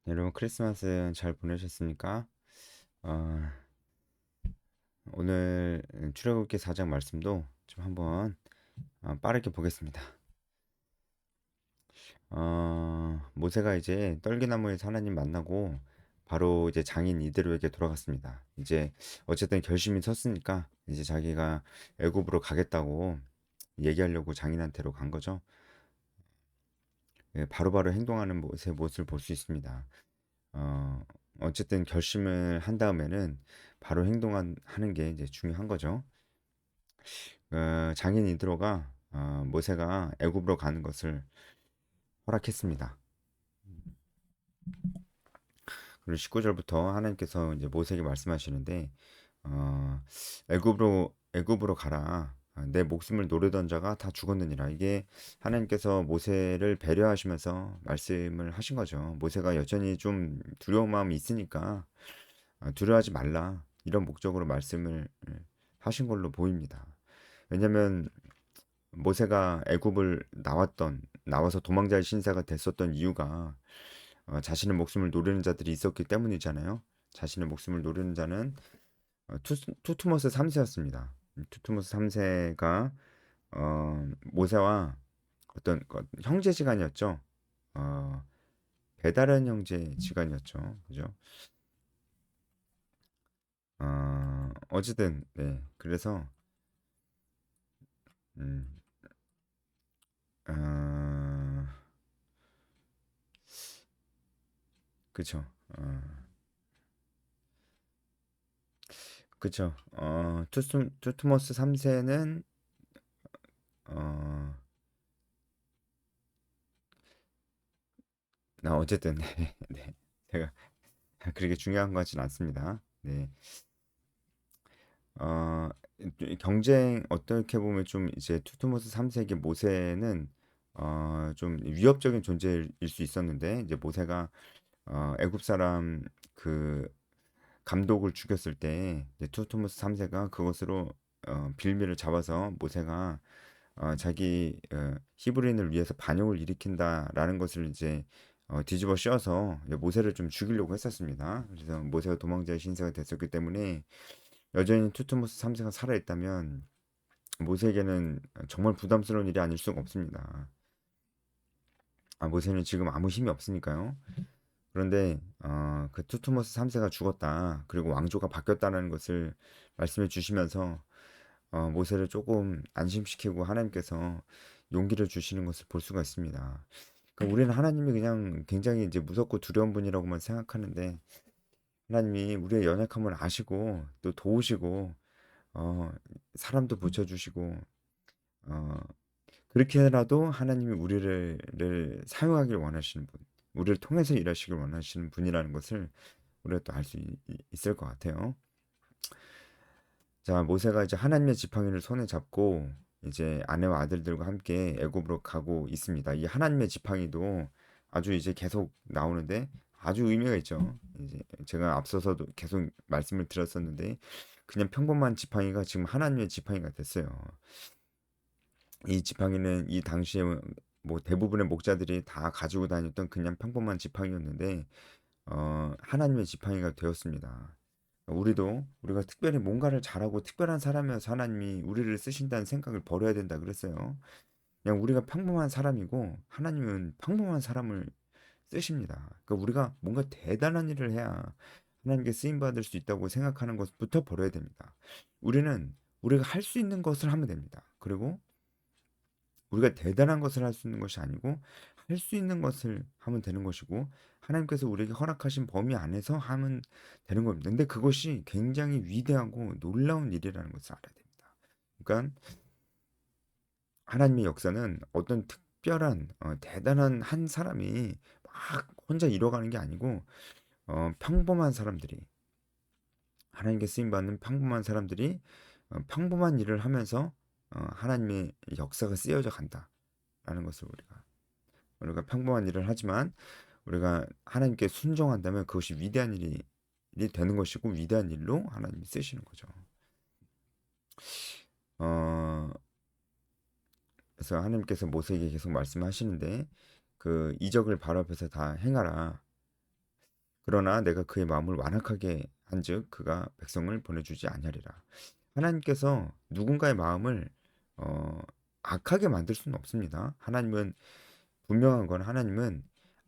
네, 여러분 크리스마스 잘 보내셨습니까? 어, 오늘 출애굽기 4장 말씀도 좀 한번 빠르게 보겠습니다. 모세가 이제 떨기나무에서 하나님 만나고 바로 이제 장인 이데로에게 돌아갔습니다. 이제 어쨌든 결심이 섰으니까 이제 자기가 애굽으로 가겠다고 얘기하려고 장인한테로 간 거죠. 예, 바로바로 행동하는 모세의 모습을 볼 수 있습니다. 어, 어쨌든 결심을 한 다음에는 바로 행동하는 게 이제 중요한 거죠. 장인 이드로가 모세가 애굽으로 가는 것을 허락했습니다. 그리고 19절부터 하나님께서 이제 모세에게 말씀하시는데 애굽으로 가라. 내 목숨을 노리던 자가 다 죽었느니라. 이게 하나님께서 모세를 배려하시면서 말씀을 하신 거죠. 모세가 여전히 좀 두려운 마음이 있으니까 두려워하지 말라. 이런 목적으로 말씀을 하신 걸로 보입니다. 왜냐하면 모세가 애굽을 나와서 도망자의 신세가 됐었던 이유가 자신의 목숨을 노리는 자들이 있었기 때문이잖아요. 자신의 목숨을 노리는 자는 투투모스 3세였습니다. 투투모스 3세가 모세와 어떤 형제지간이었죠. 어, 배다른 형제지간이었죠. 그죠? 어쨌든 네. 그래서 음, 어, 그쵸. 그쵸. 투투모스 3세는 어, 어쨌든 네, 네. 제가 그렇게 중요한 것 같진 않습니다. 네. 어, 경쟁 어떻게 보면 좀 이제 투투모스 3세기 모세는 좀 위협적인 존재일 수 있었는데 이제 모세가 애굽 사람 그 감독을 죽였을 때 이제 투투모스 3세가 그것으로 빌미를 잡아서 모세가 자기 히브리인을 위해서 반역을 일으킨다라는 것을 이제 뒤집어 씌워서 이제 모세를 좀 죽이려고 했었습니다. 그래서 모세가 도망자의 신세가 됐었기 때문에 여전히 투트모스 3세가 살아있다면 모세에게는 정말 부담스러운 일이 아닐 수가 없습니다. 모세는 지금 아무 힘이 없으니까요. 그런데 그 투트모스 3세가 죽었다. 그리고 왕조가 바뀌었다는 것을 말씀해 주시면서 모세를 조금 안심시키고 하나님께서 용기를 주시는 것을 볼 수가 있습니다. 그러니까 우리는 하나님이 그냥 굉장히 이제 무섭고 두려운 분이라고만 생각하는데 하나님이 우리의 연약함을 아시고 또 도우시고 어, 사람도 붙여주시고 어, 그렇게라도 하나님이 우리를 사용하길 원하시는 분, 우리를 통해서 일하시길 원하시는 분이라는 것을 우리가 또 알 수 있을 것 같아요. 자, 모세가 이제 하나님의 지팡이를 손에 잡고 이제 아내와 아들들과 함께 애굽으로 가고 있습니다. 이 하나님의 지팡이도 아주 이제 계속 나오는데 아주 의미가 있죠. 이제 제가 앞서서도 계속 말씀을 드렸었는데 그냥 평범한 지팡이가 지금 하나님의 지팡이가 됐어요. 이 지팡이는 이 당시에 뭐 대부분의 목자들이 다 가지고 다녔던 그냥 평범한 지팡이였는데 하나님의 지팡이가 되었습니다. 우리가 특별히 뭔가를 잘하고 특별한 사람이어서 하나님이 우리를 쓰신다는 생각을 버려야 된다 그랬어요. 그냥 우리가 평범한 사람이고 하나님은 평범한 사람을 쓰십니다. 그러니까 우리가 뭔가 대단한 일을 해야 하나님께 쓰임 받을 수 있다고 생각하는 것부터 버려야 됩니다. 우리가 할 수 있는 것을 하면 됩니다. 그리고 우리가 대단한 것을 할 수 있는 것이 아니고 할 수 있는 것을 하면 되는 것이고 하나님께서 우리에게 허락하신 범위 안에서 하면 되는 겁니다. 근데 그것이 굉장히 위대하고 놀라운 일이라는 것을 알아야 됩니다. 그러니까 하나님의 역사는 어떤 특별한 대단한 한 사람이 막 혼자 이뤄가는 게 아니고 평범한 사람들이 하나님께 쓰임 받는 평범한 사람들이 평범한 일을 하면서 하나님의 역사가 쓰여져 간다라는 것을 우리가 평범한 일을 하지만 우리가 하나님께 순종한다면 그것이 위대한 일이 되는 것이고 위대한 일로 하나님이 쓰시는 거죠. 어, 그래서 하나님께서 모세에게 계속 말씀하시는데 그 이적을 바로 앞에서 다 행하라. 그러나 내가 그의 마음을 완악하게 한즉 그가 백성을 보내주지 아니하리라. 하나님께서 누군가의 마음을 어, 악하게 만들 수는 없습니다. 하나님은 분명한 건 하나님은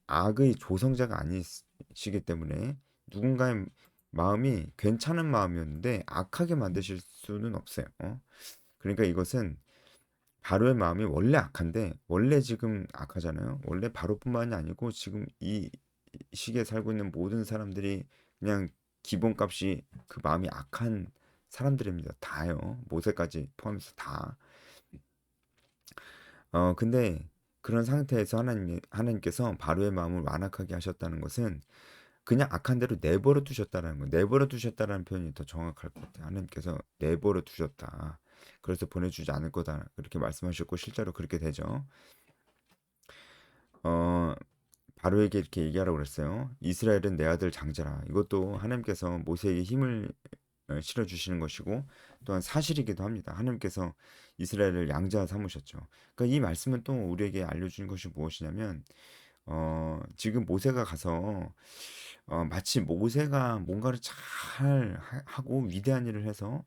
악의 조성자가 아니시기 때문에 누군가의 마음이 괜찮은 마음이었는데 악하게 만드실 수는 없어요. 그러니까 이것은 바로의 마음이 원래 악한데 원래 지금 악하잖아요. 원래 바로뿐만이 아니고 지금 이 시기에 살고 있는 모든 사람들이 그냥 기본값이 그 마음이 악한 사람들입니다. 다요. 모세까지 포함해서 다. 근데 그런 상태에서 하나님께서 바로의 마음을 완악하게 하셨다는 것은 그냥 악한 대로 내버려 두셨다라는 거. 내버려 두셨다라는 표현이 더 정확할 것 같아요. 하나님께서 내버려 두셨다. 그래서 보내주지 않을 거다. 그렇게 말씀하셨고 실제로 그렇게 되죠. 어, 바로에게 이렇게 얘기하라고 그랬어요. 이스라엘은 내 아들 장자라. 이것도 하나님께서 모세에게 힘을 실어 주시는 것이고 또한 사실이기도 합니다. 하나님께서 이스라엘을 양자 삼으셨죠. 그러니까 이 말씀은 또 우리에게 알려주는 것이 무엇이냐면 지금 모세가 가서 마치 모세가 뭔가를 잘 하고 위대한 일을 해서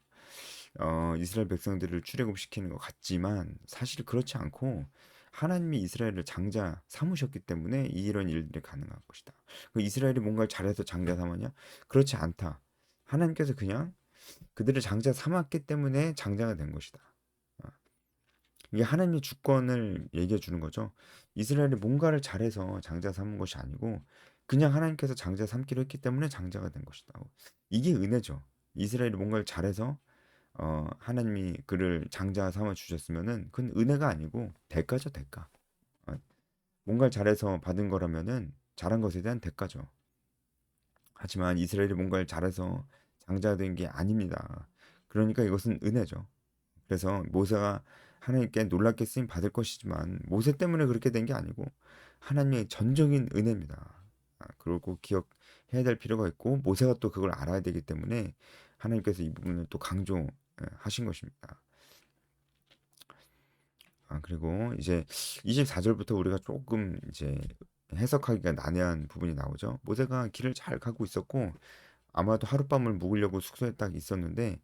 이스라엘 백성들을 출애굽시키는 것 같지만 사실 그렇지 않고 하나님이 이스라엘을 장자 삼으셨기 때문에 이런 일들이 가능한 것이다. 그 이스라엘이 뭔가를 잘해서 장자 삼았냐? 그렇지 않다. 하나님께서 그냥 그들을 장자 삼았기 때문에 장자가 된 것이다. 어, 이게 하나님의 주권을 얘기해 주는 거죠. 이스라엘이 뭔가를 잘해서 장자 삼은 것이 아니고 그냥 하나님께서 장자 삼기로 했기 때문에 장자가 된 것이다. 이게 은혜죠. 이스라엘이 뭔가를 잘해서 하나님이 그를 장자 삼아 주셨으면은 그건 은혜가 아니고 대가죠, 대가. 어, 뭔가를 잘해서 받은 거라면은 잘한 것에 대한 대가죠. 하지만 이스라엘이 뭔가를 잘해서 장자가 된 게 아닙니다. 그러니까 이것은 은혜죠. 그래서 모세가 하나님께 놀랍게 쓰임 받을 것이지만 모세 때문에 그렇게 된 게 아니고 하나님의 전적인 은혜입니다. 그리고 기억해야 될 필요가 있고 모세가 또 그걸 알아야 되기 때문에 하나님께서 이 부분을 또 강조하신 것입니다. 그리고 이제 24절부터 우리가 조금 이제 해석하기가 난해한 부분이 나오죠. 모세가 길을 잘 가고 있었고 아마도 하룻밤을 묵으려고 숙소에 딱 있었는데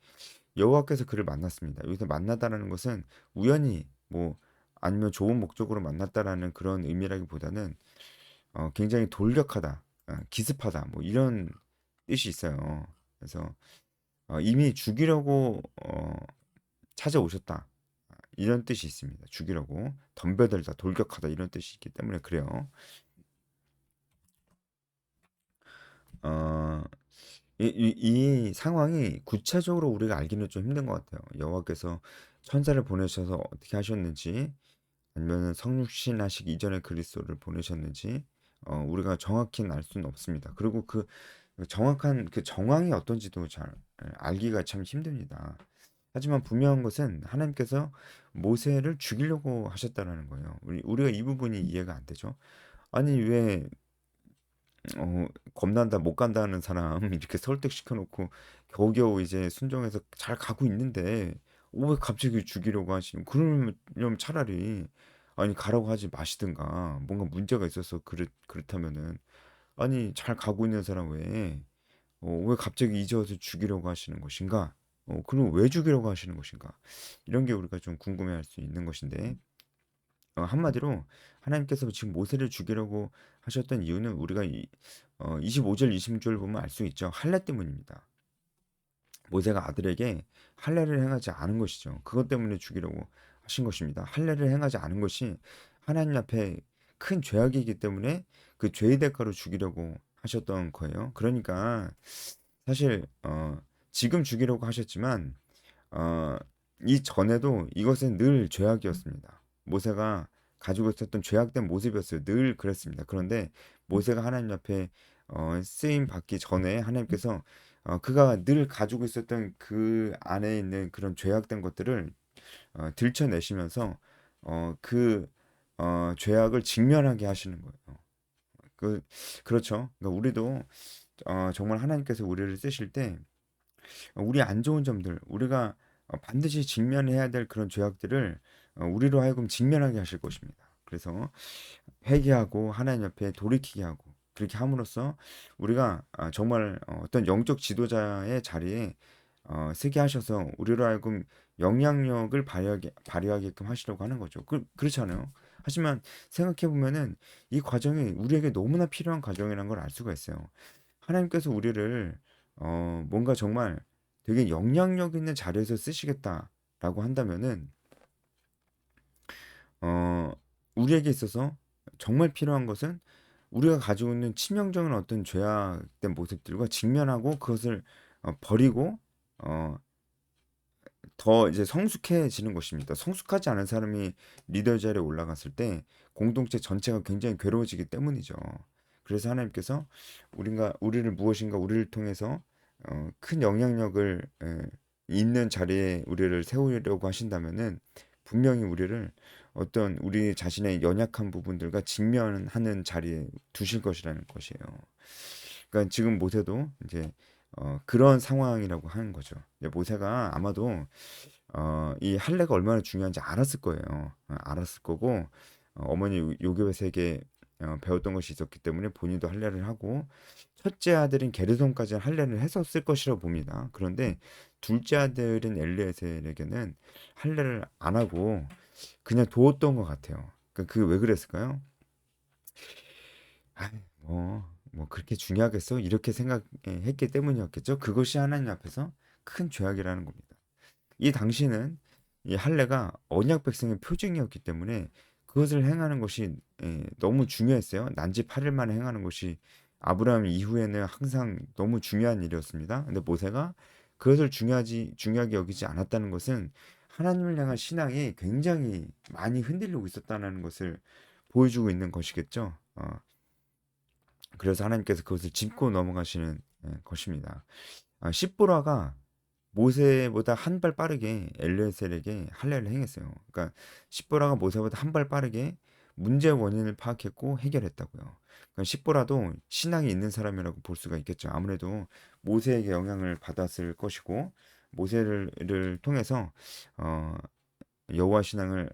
여호와께서 그를 만났습니다. 여기서 만나다라는 것은 우연히 뭐 아니면 좋은 목적으로 만났다라는 그런 의미라기보다는 굉장히 돌격하다, 기습하다 뭐 이런 뜻이 있어요. 그래서 이미 죽이려고 찾아오셨다. 이런 뜻이 있습니다. 죽이려고 덤벼들다, 돌격하다 이런 뜻이 있기 때문에 그래요. 어, 이 상황이 구체적으로 우리가 알기는 좀 힘든 것 같아요. 여호와께서 천사를 보내셔서 어떻게 하셨는지, 아니면 성육신 하시기 이전에 그리스도를 보내셨는지, 우리가 정확히는 알 수는 없습니다. 그리고 그 정확한 그 정황이 어떤지도 잘 알기가 참 힘듭니다. 하지만 분명한 것은 하나님께서 모세를 죽이려고 하셨다라는 거예요. 우리가 이 부분이 이해가 안 되죠. 아니 왜 겁난다 못 간다는 사람 이렇게 설득시켜 놓고 겨우겨우 이제 순종해서 잘 가고 있는데 왜 갑자기 죽이려고 하시면 그러면 차라리 아니 가라고 하지 마시든가 뭔가 문제가 있어서 그렇다면은 아니 잘 가고 있는 사람 왜 갑자기 이제 와서 죽이려고 하시는 것인가? 그럼 왜 죽이려고 하시는 것인가? 이런 게 우리가 좀 궁금해할 수 있는 것인데 한마디로 하나님께서 지금 모세를 죽이려고 하셨던 이유는 우리가 25절, 26절 보면 알 수 있죠. 할례 때문입니다. 모세가 아들에게 할례를 행하지 않은 것이죠. 그것 때문에 죽이려고 하신 것입니다. 할례를 행하지 않은 것이 하나님 앞에 큰 죄악이기 때문에 그 죄의 대가로 죽이려고 하셨던 거예요. 그러니까 사실 지금 죽이려고 하셨지만 어, 이 전에도 이것은 늘 죄악이었습니다. 모세가 가지고 있었던 죄악된 모습이었어요. 늘 그랬습니다. 그런데 모세가 하나님 앞에 쓰임 받기 전에 하나님께서 그가 늘 가지고 있었던 그 안에 있는 그런 죄악된 것들을 들춰내시면서 그 죄악을 직면하게 하시는 거예요. 그 그렇죠. 그러니까 우리도 정말 하나님께서 우리를 쓰실 때 우리 안 좋은 점들, 우리가 반드시 직면해야 될 그런 죄악들을 우리로 하여금 직면하게 하실 것입니다. 그래서 회개하고 하나님 옆에 돌이키게 하고 그렇게 함으로써 우리가 정말 어떤 영적 지도자의 자리에 서게 하셔서 우리로 하여금 영향력을 발휘하게끔 하시려고 하는 거죠. 그렇잖아요. 하지만 생각해 보면은 이 과정이 우리에게 너무나 필요한 과정이라는 걸 알 수가 있어요. 하나님께서 우리를 뭔가 정말 되게 영향력 있는 자리에서 쓰시겠다라고 한다면은 어, 우리에게 있어서 정말 필요한 것은 우리가 가지고 있는 치명적인 어떤 죄악된 모습들과 직면하고 그것을 버리고 어, 더 이제 성숙해지는 것입니다. 성숙하지 않은 사람이 리더 자리에 올라갔을 때 공동체 전체가 굉장히 괴로워지기 때문이죠. 그래서 하나님께서 우리를 무엇인가 우리를 통해서 큰 영향력을 있는 자리에 우리를 세우려고 하신다면은 분명히 우리를 어떤 우리 자신의 연약한 부분들과 직면하는 자리에 두실 것이라는 것이에요. 그러니까 지금 모세도 이제 그런 상황이라고 하는 거죠. 이제 모세가 아마도 이 할례가 얼마나 중요한지 알았을 거예요. 알았을 거고 어머니 요셉에게 배웠던 것이 있었기 때문에 본인도 할례를 하고 첫째 아들인 게르손까지 할례를 했었을 것이라고 봅니다. 그런데 둘째 아들인 엘리에셀에게는 할례를 안 하고 그냥 두었던 것 같아요. 그 왜 그랬을까요? 아, 뭐 그렇게 중요하겠어? 이렇게 생각했기 때문이었겠죠. 그것이 하나님 앞에서 큰 죄악이라는 겁니다. 이 당시는 이 할례가 언약 백성의 표징이었기 때문에 그것을 행하는 것이 너무 중요했어요. 난지 8일 만에 행하는 것이 아브라함 이후에는 항상 너무 중요한 일이었습니다. 근데 모세가 그것을 중요하게 여기지 않았다는 것은 하나님을 향한 신앙이 굉장히 많이 흔들리고 있었다는 것을 보여주고 있는 것이겠죠. 그래서 하나님께서 그것을 짚고 넘어가시는 것입니다. 십보라가 모세보다 한 발 빠르게 엘르에셀에게 할례를 행했어요. 그러니까 십보라가 모세보다 한 발 빠르게 문제의 원인을 파악했고 해결했다고요. 그러니까 십보라도 신앙이 있는 사람이라고 볼 수가 있겠죠. 아무래도 모세에게 영향을 받았을 것이고 모세를 통해서 어, 여호와 신앙을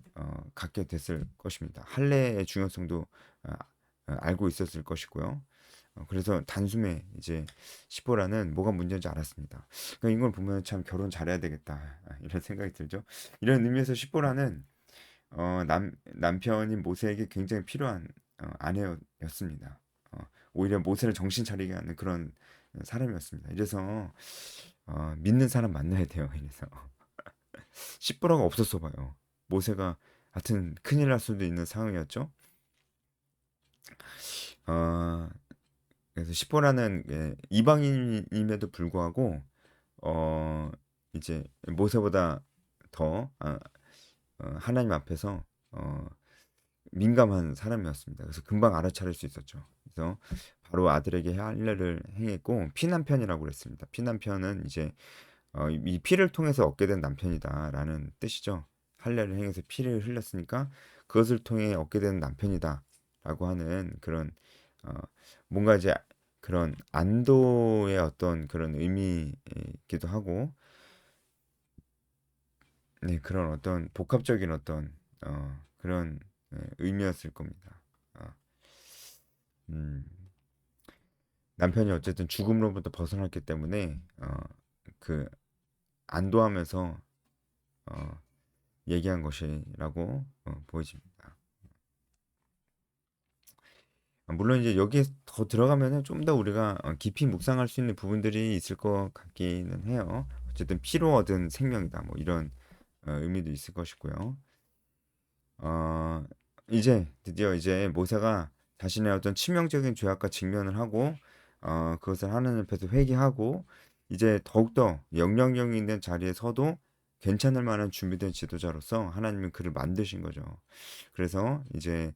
갖게 됐을 것입니다. 할례의 중요성도 어, 알고 있었을 것이고요. 그래서 단숨에 이제 시보라는 뭐가 문제인지 알았습니다. 그러니까 이걸 보면 참 결혼 잘해야 되겠다 이런 생각이 들죠. 이런 의미에서 시보라는 남편인 모세에게 굉장히 필요한 아내였습니다. 오히려 모세를 정신 차리게 하는 그런 사람이었습니다. 이래서 믿는 사람 만나야 돼요. 이래서 시보라가 없었어 봐요. 모세가 하여튼 큰일 날 수도 있는 상황이었죠. 어, 그래서 시보라는 이방인임에도 불구하고 어 이제 모세보다 더 하나님 앞에서 민감한 사람이었습니다. 그래서 금방 알아차릴 수 있었죠. 그래서 바로 아들에게 할례를 행했고 피남편이라고 그랬습니다. 피남편은 이제 이 피를 통해서 얻게 된 남편이다라는 뜻이죠. 할례를 행해서 피를 흘렸으니까 그것을 통해 얻게 된 남편이다라고 하는 그런 어, 뭔가 이제 그런 안도의 어떤 그런 의미이기도 하고, 네, 그런 어떤 복합적인 어떤 그런 의미였을 겁니다. 어, 음, 남편이 어쨌든 죽음으로부터 벗어났기 때문에 그 안도하면서 어, 얘기한 것이라고 보여집니다. 물론 이제 여기에 더 들어가면은 좀 더 우리가 깊이 묵상할 수 있는 부분들이 있을 것 같기는 해요. 어쨌든 피로 얻은 생명이다. 뭐 이런 의미도 있을 것이고요. 어, 이제 드디어 이제 모세가 자신의 어떤 치명적인 죄악과 직면을 하고 그것을 하나님 앞에서 회개하고 이제 더욱더 영향력 있는 자리에 서도 괜찮을 만한 준비된 지도자로서 하나님은 그를 만드신 거죠. 그래서 이제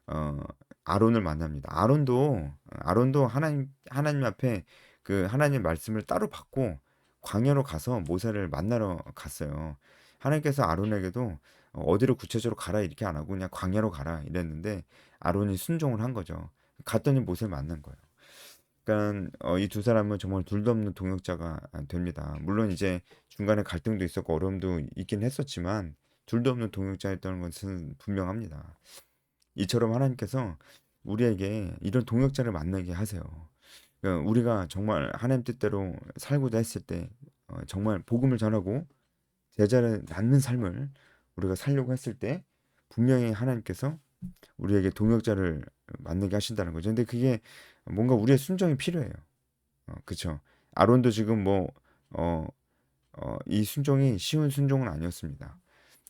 어, 아론을 만납니다. 아론도 하나님 앞에 그 하나님 말씀을 따로 받고 광야로 가서 모세를 만나러 갔어요. 하나님께서 아론에게도 어디로 구체적으로 가라 이렇게 안 하고 그냥 광야로 가라 이랬는데 아론이 순종을 한 거죠. 갔더니 모세를 만난 거예요. 그러니까 이 두 사람은 정말 둘도 없는 동역자가 됩니다. 물론 이제 중간에 갈등도 있었고 어려움도 있긴 했었지만 둘도 없는 동역자였다는 것은 분명합니다. 이처럼 하나님께서 우리에게 이런 동역자를 만나게 하세요. 우리가 정말 하나님 뜻대로 살고자 했을 때 정말 복음을 전하고 제자를 낳는 삶을 우리가 살려고 했을 때 분명히 하나님께서 우리에게 동역자를 만나게 하신다는 거죠. 근데 그게 뭔가 우리의 순종이 필요해요. 그쵸? 아론도 지금 이 순종이 쉬운 순종은 아니었습니다.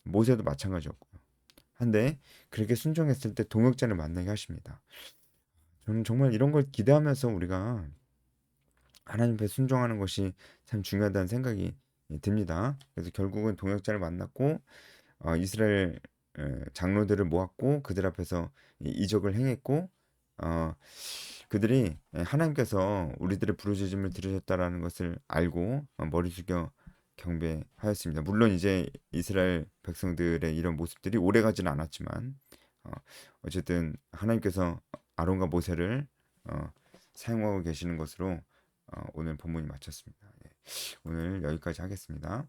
모세도 마찬가지였고요. 한데 그렇게 순종했을 때 동역자를 만나게 하십니다. 저는 정말 이런 걸 기대하면서 우리가 하나님 앞에 순종하는 것이 참 중요하다는 생각이 듭니다. 그래서 결국은 동역자를 만났고 이스라엘 장로들을 모았고 그들 앞에서 이적을 행했고 어, 그들이 하나님께서 우리들의 부르짖음을 들으셨다라는 것을 알고 머리 숙여 경배하였습니다. 물론 이제 이스라엘 백성들의 이런 모습들이 오래가지는 않았지만 어, 어쨌든 하나님께서 아론과 모세를 사용하고 계시는 것으로 오늘 본문이 마쳤습니다. 예, 오늘 여기까지 하겠습니다.